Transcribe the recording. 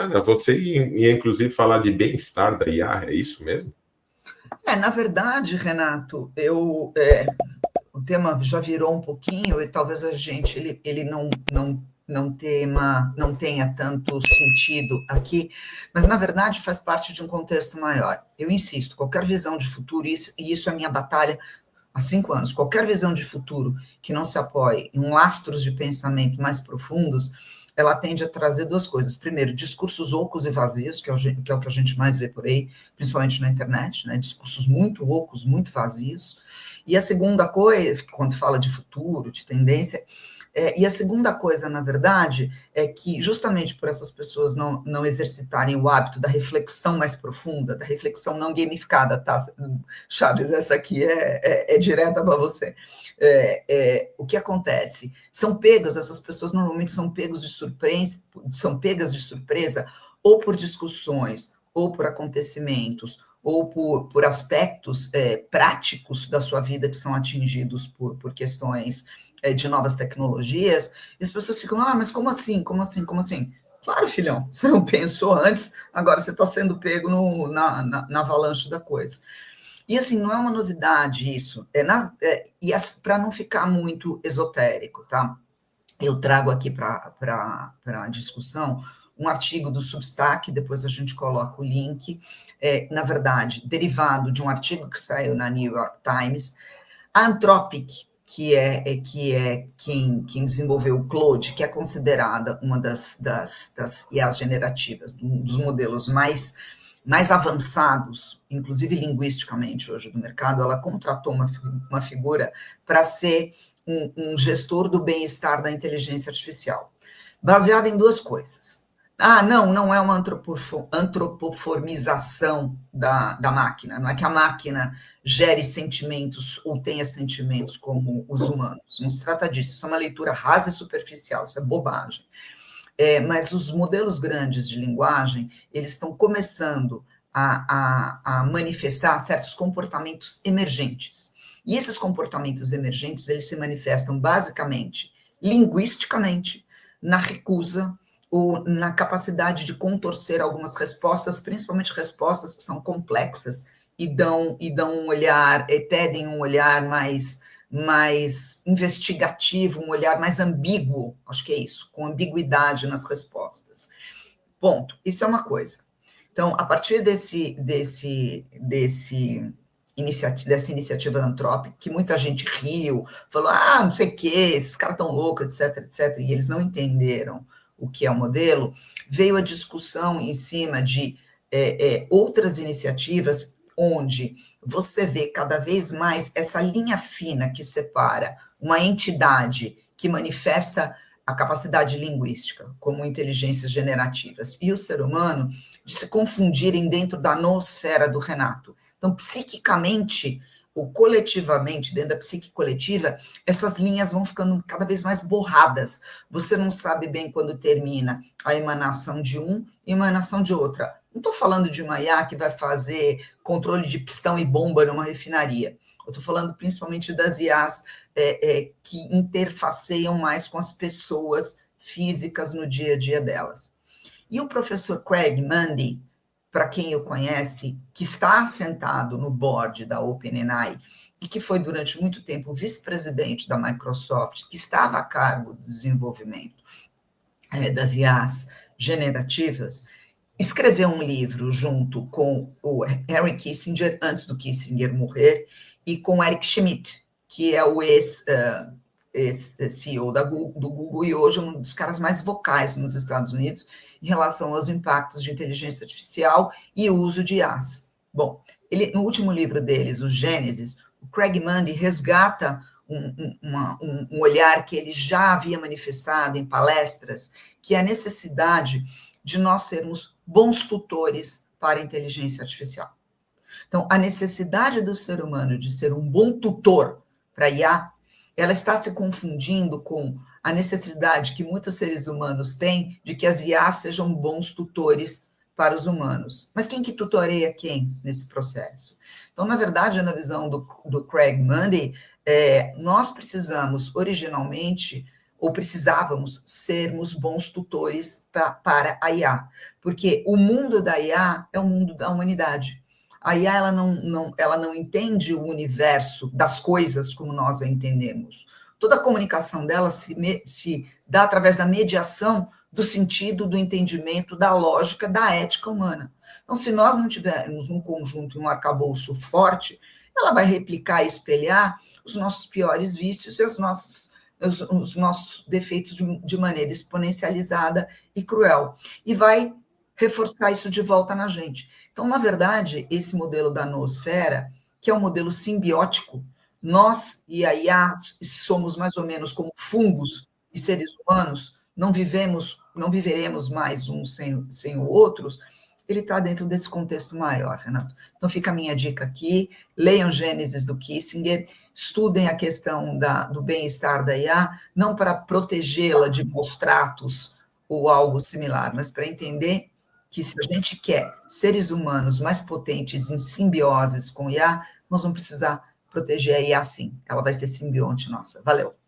Ana, você ia inclusive falar de bem-estar da IA, é isso mesmo? Na verdade, Renato, o tema já virou um pouquinho e talvez a gente ele não tenha tanto sentido aqui, mas na verdade faz parte de um contexto maior. Eu insisto, qualquer visão de futuro, e isso é a minha batalha há 5 anos, qualquer visão de futuro que não se apoie em lastros de pensamento mais profundos, ela tende a trazer duas coisas. Primeiro, discursos ocos e vazios, que é o que a gente mais vê por aí, principalmente na internet, né? Discursos muito ocos, muito vazios. E a segunda coisa, quando fala de futuro, de tendência, e a segunda coisa, na verdade, é que justamente por essas pessoas não exercitarem o hábito da reflexão mais profunda, da reflexão não gamificada, tá? Charles, essa aqui é direta para você. O que acontece? Essas pessoas normalmente são pegas de surpresa, ou por discussões, ou por acontecimentos, ou por aspectos práticos da sua vida que são atingidos por questões de novas tecnologias, e as pessoas ficam, mas como assim, como assim, como assim? Claro, filhão, você não pensou antes, agora você está sendo pego na avalanche da coisa. E assim, não é uma novidade isso, para não ficar muito esotérico, tá? Eu trago aqui para a discussão um artigo do Substack, depois a gente coloca o link, na verdade, derivado de um artigo que saiu na New York Times. A Anthropic, que é quem desenvolveu o Claude, que é considerada uma das IAs generativas, dos modelos mais avançados, inclusive linguisticamente hoje do mercado, ela contratou uma figura para ser um gestor do bem-estar da inteligência artificial, baseado em duas coisas. Não é uma antropoformização da máquina, não é que a máquina gere sentimentos ou tenha sentimentos como os humanos, não se trata disso, isso é uma leitura rasa e superficial, isso é bobagem. Mas os modelos grandes de linguagem, eles estão começando a manifestar certos comportamentos emergentes. E esses comportamentos emergentes, eles se manifestam basicamente linguisticamente na recusa ou na capacidade de contorcer algumas respostas, principalmente respostas que são complexas e dão um olhar, pedem um olhar mais investigativo, um olhar mais ambíguo, acho que é isso, com ambiguidade nas respostas. Ponto. Isso é uma coisa. Então, a partir dessa iniciativa da Anthropic, que muita gente riu, falou, não sei o quê, esses caras estão loucos, etc, etc, e eles não entenderam o que é o modelo, veio a discussão em cima de outras iniciativas onde você vê cada vez mais essa linha fina que separa uma entidade que manifesta a capacidade linguística, como inteligências generativas, e o ser humano, de se confundirem dentro da noosfera do Renato. Então, psiquicamente, ou coletivamente, dentro da psique coletiva, essas linhas vão ficando cada vez mais borradas. Você não sabe bem quando termina a emanação de um e a emanação de outra. Não estou falando de uma IA que vai fazer controle de pistão e bomba numa refinaria. Eu estou falando principalmente das IAs que interfaceiam mais com as pessoas físicas no dia a dia delas. E o professor Craig Mundie, para quem eu conhece, que está sentado no board da OpenAI e que foi durante muito tempo vice-presidente da Microsoft, que estava a cargo do desenvolvimento das IAs generativas, escreveu um livro junto com o Henry Kissinger, antes do Kissinger morrer, e com o Eric Schmidt, que é o ex-CEO do Google e hoje um dos caras mais vocais nos Estados Unidos em relação aos impactos de inteligência artificial e o uso de IAs. Bom, no último livro deles, o Gênesis, o Craig Mundie resgata um olhar que ele já havia manifestado em palestras, que é a necessidade de nós sermos bons tutores para a inteligência artificial. Então, a necessidade do ser humano de ser um bom tutor para a IA, ela está se confundindo com a necessidade que muitos seres humanos têm de que as IAs sejam bons tutores para os humanos. Mas quem que tutoreia quem nesse processo? Então, na verdade, na visão do Craig Mundie, nós precisamos, originalmente, ou precisávamos sermos bons tutores para a IA, porque o mundo da IA é o mundo da humanidade. A IA ela não entende o universo das coisas como nós a entendemos. Toda a comunicação dela se dá através da mediação do sentido, do entendimento, da lógica, da ética humana. Então, se nós não tivermos um conjunto e um arcabouço forte, ela vai replicar e espelhar os nossos piores vícios e os nossos defeitos de maneira exponencializada e cruel. E vai reforçar isso de volta na gente. Então, na verdade, esse modelo da noosfera, que é um modelo simbiótico, nós e a IA somos mais ou menos como fungos e seres humanos, não viveremos mais uns sem o outros, ele está dentro desse contexto maior, Renato. Então, fica a minha dica aqui, leiam Gênesis do Kissinger, estudem a questão do bem-estar da IA, não para protegê-la de maus tratos ou algo similar, mas para entender que se a gente quer seres humanos mais potentes em simbioses com IA, nós vamos precisar proteger a IA sim, ela vai ser simbionte nossa. Valeu!